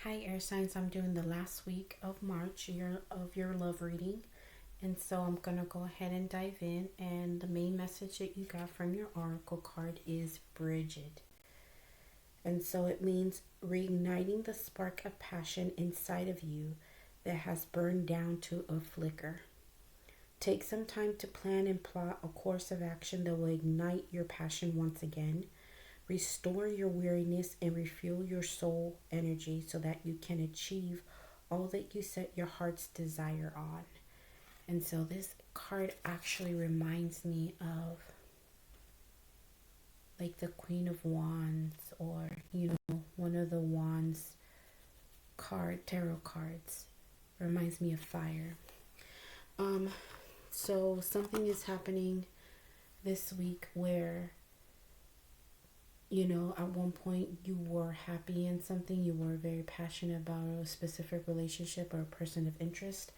Hi, air signs. I'm doing the last week of March of your love reading. And so I'm going to go ahead and dive in. And the main message that you got from your oracle card is Bridget. And so it means reigniting the spark of passion inside of you that has burned down to a flicker. Take some time to plan and plot a course of action that will ignite your passion once again. Restore your weariness and refuel your soul energy so that you can achieve all that you set your heart's desire on. And so this card actually reminds me of like the Queen of Wands, or one of the Wands tarot cards. Reminds me of fire. So something is happening this week where at one point you were happy in something, you were very passionate about a specific relationship or a person of interest,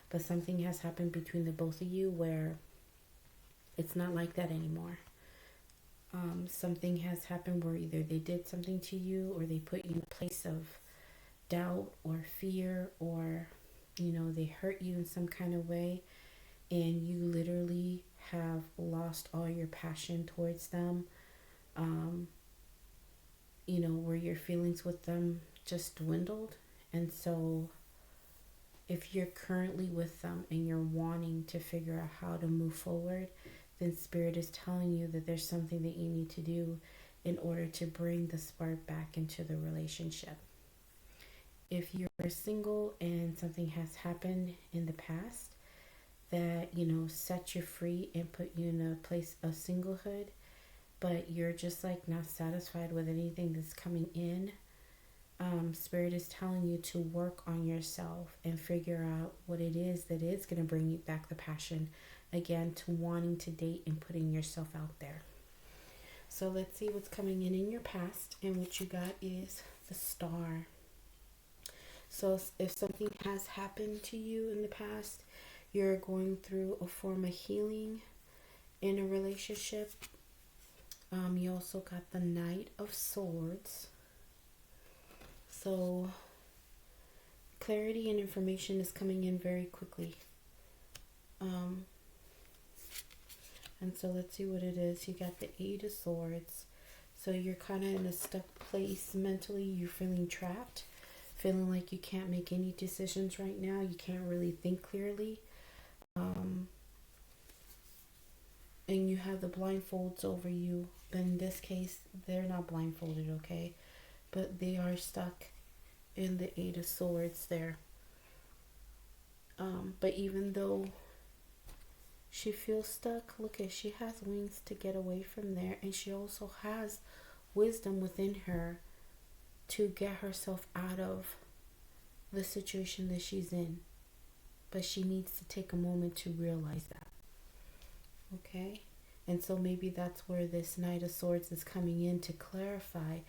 but something has happened between the both of you where it's not like that anymore. Something has happened where either they did something to you or they put you in a place of doubt or fear, or they hurt you in some kind of way, and you literally have lost all your passion towards them. Where your feelings with them just dwindled. And so if you're currently with them and you're wanting to figure out how to move forward, then Spirit is telling you that there's something that you need to do in order to bring the spark back into the relationship. If you're single and something has happened in the past that, set you free and put you in a place of singlehood, but you're just like not satisfied with anything that's coming in, Spirit is telling you to work on yourself and figure out what it is that is going to bring you back the passion again to wanting to date and putting yourself out there. So let's see what's coming in your past, and what you got is the Star. So if something has happened to you in the past, you're going through a form of healing in a relationship. You also got the Knight of Swords. So clarity and information is coming in very quickly. And so let's see what it is. You got the Eight of Swords. So you're kind of in a stuck place mentally. You're feeling trapped, feeling like you can't make any decisions right now. You can't really think clearly. And you have the blindfolds over you. But in this case, they're not blindfolded, okay? But they are stuck in the Eight of Swords there. But even though she feels stuck, look at, she has wings to get away from there. And she also has wisdom within her to get herself out of the situation that she's in. But she needs to take a moment to realize that. Okay? And so maybe that's where this Knight of Swords is coming in to clarify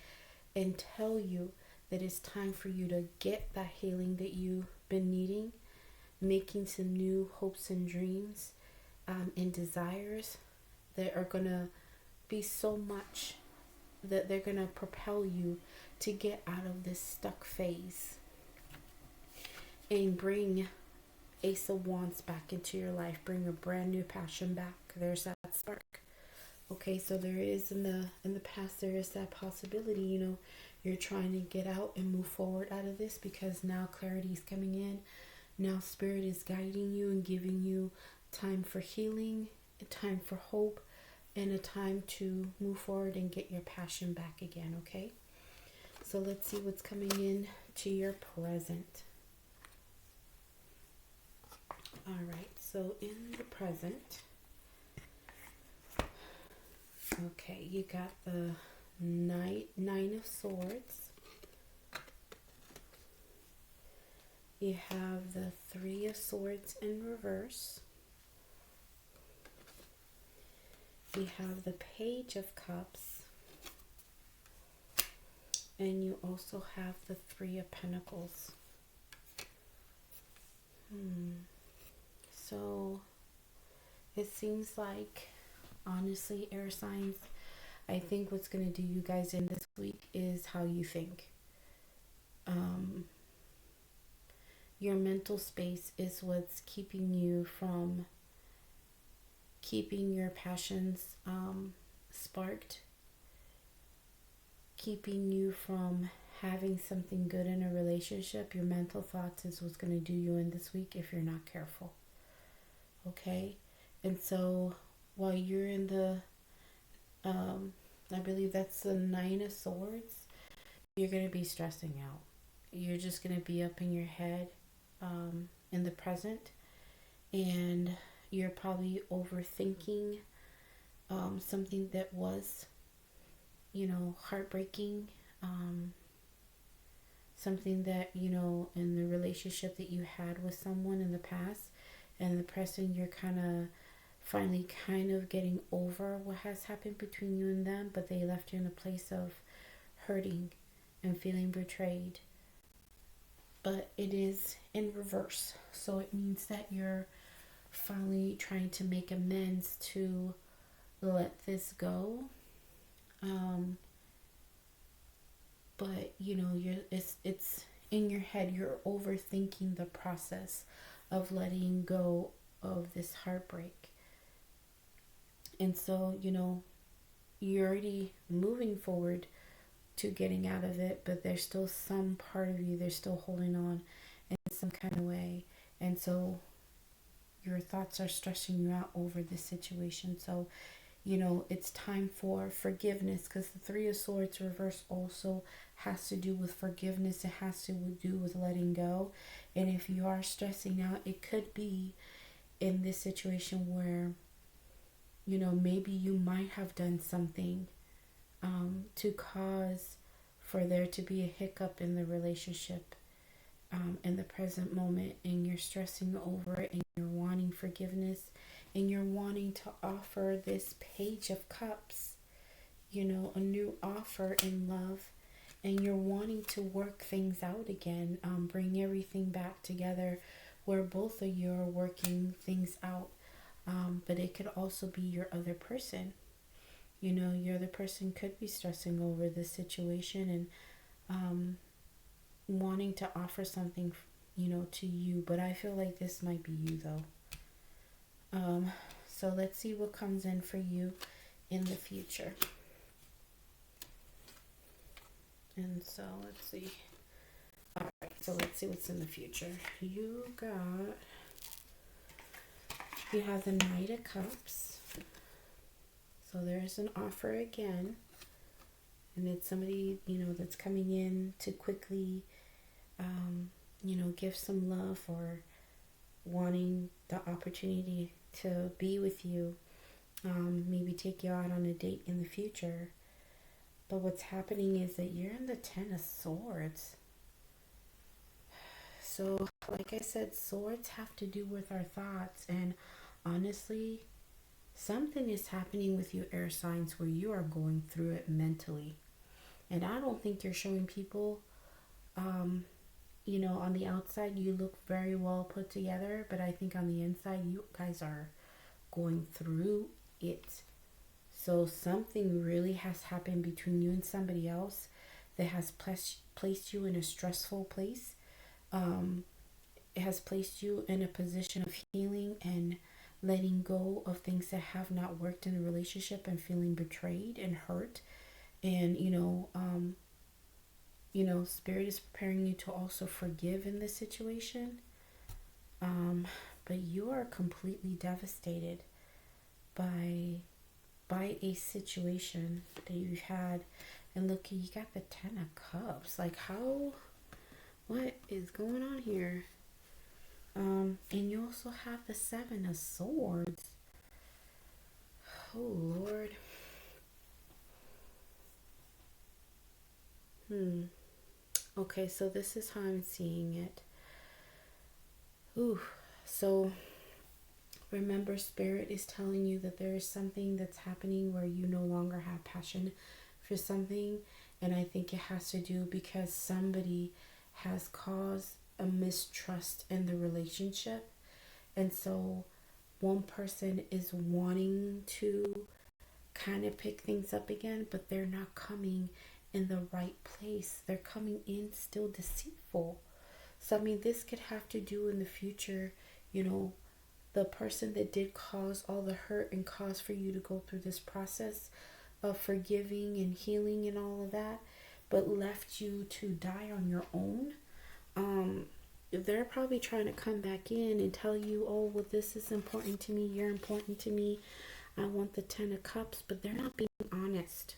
and tell you that it's time for you to get that healing that you've been needing, making some new hopes and dreams and desires that are going to be so much that they're going to propel you to get out of this stuck phase and bring Ace of Wands back into your life, bring a brand new passion back. There's that spark. Okay, so there is in the past, there is that possibility, you're trying to get out and move forward out of this because now clarity is coming in. Now Spirit is guiding you and giving you time for healing, a time for hope, and a time to move forward and get your passion back again, okay? So let's see what's coming in to your present. All right, so in the present, okay, you got the Nine of Swords. You have the Three of Swords in reverse. You have the Page of Cups. And you also have the Three of Pentacles. So it seems like, honestly, air signs, I think what's going to do you guys in this week is how you think. Your mental space is what's keeping you from keeping your passions sparked, keeping you from having something good in a relationship. Your mental thoughts is what's going to do you in this week if you're not careful. Okay? And so while you're in the, I believe that's the Nine of Swords, you're going to be stressing out. You're just going to be up in your head in the present, and you're probably overthinking something that was, heartbreaking, something that, in the relationship that you had with someone in the past, and the person you're finally getting over what has happened between you and them, but they left you in a place of hurting and feeling betrayed. But it is in reverse. So it means that you're finally trying to make amends to let this go. But it's in your head. You're overthinking the process of letting go of this heartbreak. And so, you're already moving forward to getting out of it, but there's still some part of you, they're still holding on in some kind of way. And so your thoughts are stressing you out over this situation. So, it's time for forgiveness, because the Three of Swords reverse also has to do with forgiveness. It has to do with letting go. And if you are stressing out, it could be in this situation where, maybe you might have done something to cause for there to be a hiccup in the relationship in the present moment, and you're stressing over it, and you're wanting forgiveness, and you're wanting to offer this Page of Cups, a new offer in love, and you're wanting to work things out again, bring everything back together where both of you are working things out. But it could also be your other person. Your other person could be stressing over this situation and wanting to offer something, to you. But I feel like this might be you, though. So let's see what comes in for you in the future. And so let's see. All right, so let's see what's in the future. You have the Knight of Cups. So there's an offer again, and it's somebody, that's coming in to quickly, give some love, or wanting the opportunity to be with you, maybe take you out on a date in the future. But what's happening is that you're in the Ten of Swords. So, like I said, swords have to do with our thoughts, and honestly, something is happening with you air signs where you are going through it mentally. And I don't think you're showing people, on the outside you look very well put together, but I think on the inside you guys are going through it. So something really has happened between you and somebody else that has placed you in a stressful place. It has placed you in a position of healing and letting go of things that have not worked in a relationship, and feeling betrayed and hurt. And Spirit is preparing you to also forgive in this situation. But you are completely devastated by a situation that you've had. And look, you got the Ten of Cups. Like, what is going on here? And you also have the Seven of Swords. Oh, Lord. Okay, so this is how I'm seeing it. Ooh, so remember, Spirit is telling you that there is something that's happening where you no longer have passion for something. And I think it has to do because somebody has caused a mistrust in the relationship. And so one person is wanting to kind of pick things up again, but they're not coming in the right place. They're coming in still deceitful. So, I mean, this could have to do in the future, you know, the person that did cause all the hurt and cause for you to go through this process of forgiving and healing and all of that, but left you to die on your own. They're probably trying to come back in and tell you, oh, well, this is important to me, you're important to me, I want the 10 of cups, but they're not being honest.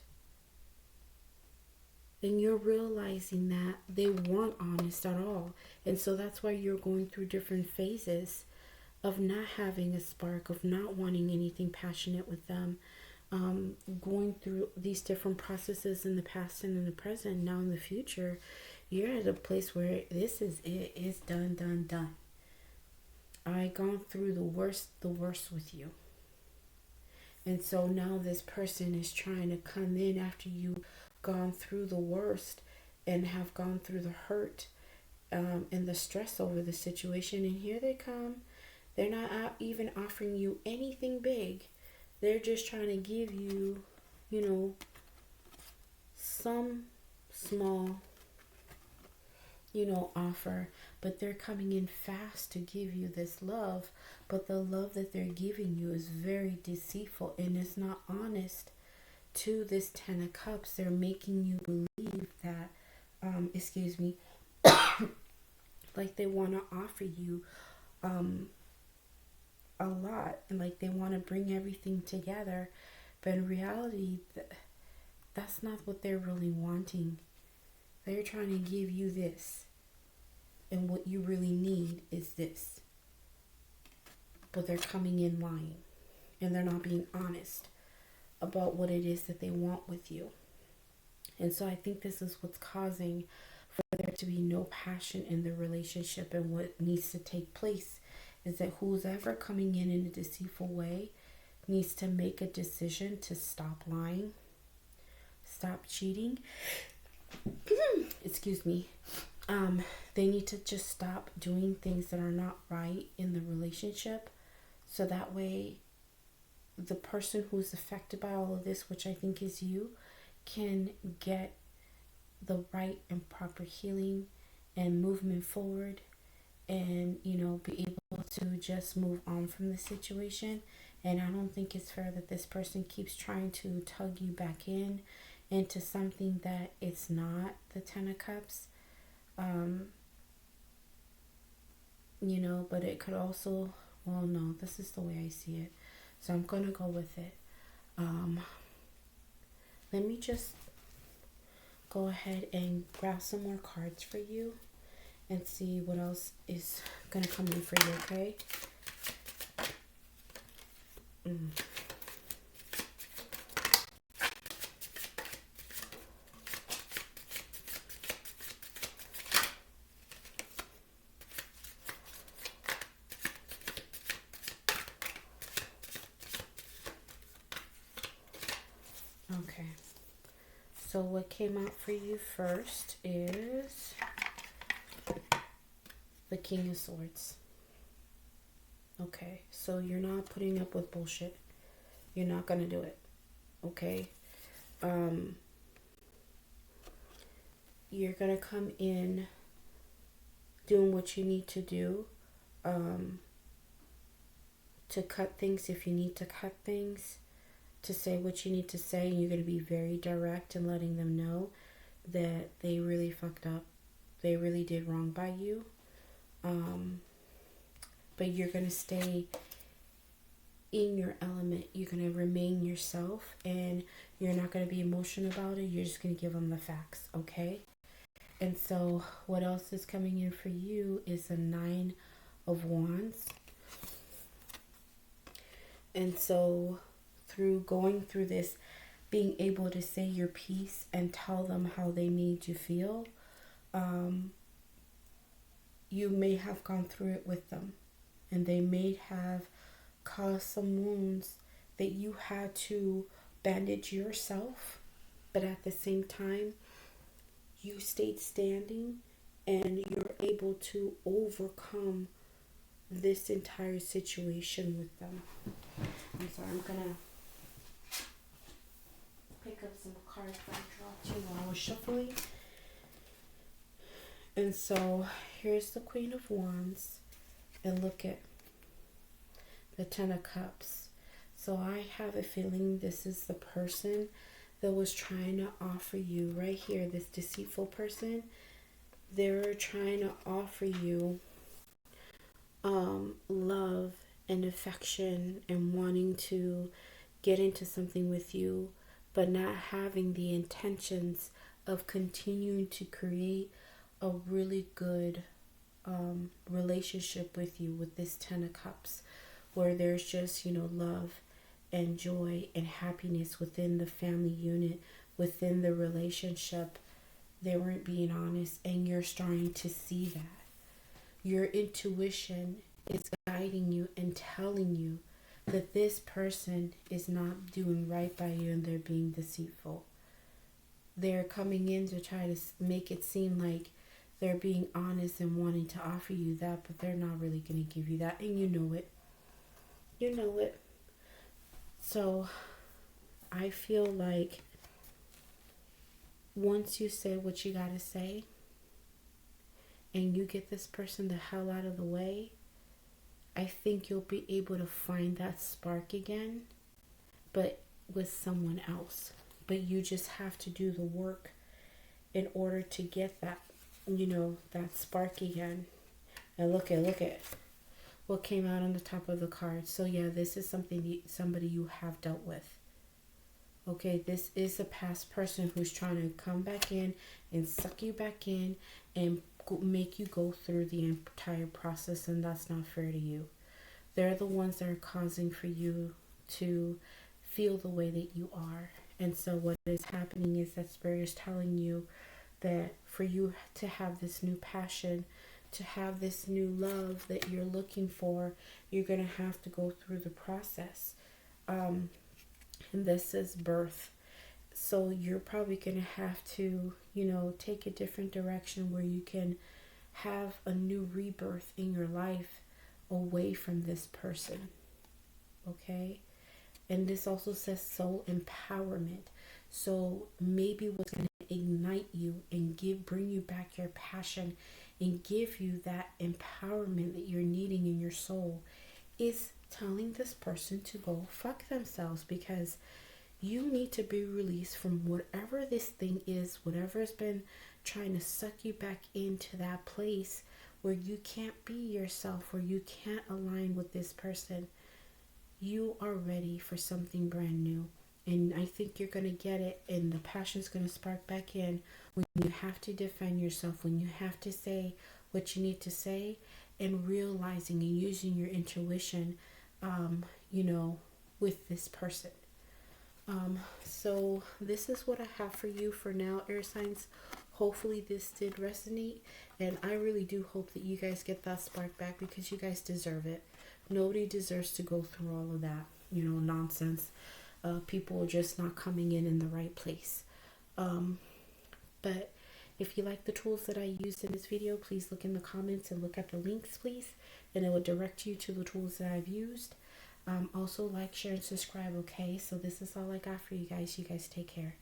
And you're realizing that they weren't honest at all. And so that's why you're going through different phases of not having a spark, of not wanting anything passionate with them, going through these different processes in the past and in the present. Now in the future, you're at a place where this is it. It's done, done, done. I gone through the worst with you. And so now this person is trying to come in after you gone through the worst and have gone through the hurt and the stress over the situation. And here they come. They're not even offering you anything big. They're just trying to give you, you know, some small, you know, offer. But they're coming in fast to give you this love. But the love that they're giving you is very deceitful and it's not honest to this 10 of cups. They're making you believe that, like they want to offer you a lot, and like they want to bring everything together, but in reality that's not what they're really wanting. They're trying to give you this, and what you really need is this, but they're coming in lying, and they're not being honest about what it is that they want with you. And so I think this is what's causing for there to be no passion in the relationship. And what needs to take place is that who's ever coming in a deceitful way needs to make a decision to stop lying, stop cheating. Excuse me. They need to just stop doing things that are not right in the relationship, so that way the person who's affected by all of this, which I think is you, can get the right and proper healing and movement forward, and, you know, be able to just move on from the situation. And I don't think it's fair that this person keeps trying to tug you back in into something that it's not the 10 of cups. You know, but it could also, well, no, this is the way I see it, so I'm gonna go with it. Let me just go ahead and grab some more cards for you and see what else is gonna come in for you, okay? Okay, so what came out for you first is the King of Swords. Okay, so you're not putting up with bullshit. You're not gonna do it. Okay? You're gonna come in doing what you need to do to cut things if you need to cut things, to say what you need to say, and you're going to be very direct and letting them know that they really fucked up. They really did wrong by you. But you're going to stay in your element. You're going to remain yourself, and you're not going to be emotional about it. You're just going to give them the facts, okay? And so what else is coming in for you is the 9 of Wands. And so through going through this, being able to say your piece and tell them how they made you feel, you may have gone through it with them, and they may have caused some wounds that you had to bandage yourself, but at the same time you stayed standing and you're able to overcome this entire situation with them. I'm sorry, I'm gonna pick up some cards that I dropped you while I was shuffling. And so here's the Queen of Wands, and look at the Ten of Cups. So I have a feeling this is the person that was trying to offer you right here, this deceitful person. They're trying to offer you love and affection and wanting to get into something with you, but not having the intentions of continuing to create a really good relationship with you, with this Ten of Cups, where there's just, love and joy and happiness within the family unit, within the relationship. They weren't being honest, and you're starting to see that. Your intuition is guiding you and telling you that this person is not doing right by you and they're being deceitful. They're coming in to try to make it seem like they're being honest and wanting to offer you that, but they're not really going to give you that, and you know it. You know it. So I feel like once you say what you got to say and you get this person the hell out of the way, I think you'll be able to find that spark again, but with someone else. But you just have to do the work in order to get that, that spark again. And look at what came out on the top of the card. So yeah, this is somebody you have dealt with. Okay, this is a past person who's trying to come back in and suck you back in and make you go through the entire process, and that's not fair to you. They're the ones that are causing for you to feel the way that you are. And so what is happening is that Spirit is telling you that for you to have this new passion, to have this new love that you're looking for, you're going to have to go through the process. And this is birth. So you're probably going to have to, take a different direction where you can have a new rebirth in your life away from this person. Okay? And this also says soul empowerment. So maybe what's going to ignite you and bring you back your passion and give you that empowerment that you're needing in your soul is telling this person to go fuck themselves, because you need to be released from whatever this thing is, whatever's been trying to suck you back into that place where you can't be yourself, where you can't align with this person. You are ready for something brand new. And I think you're going to get it, and the passion's going to spark back in when you have to defend yourself, when you have to say what you need to say, and realizing and using your intuition, with this person. So this is what I have for you for now, air signs. Hopefully this did resonate, and I really do hope that you guys get that spark back, because you guys deserve it. Nobody deserves to go through all of that, nonsense. People just not coming in the right place. But if you like the tools that I used in this video, please look in the comments and look at the links, please, and it will direct you to the tools that I've used. Also like, share, and subscribe, okay? So this is all I got for you guys. You guys take care.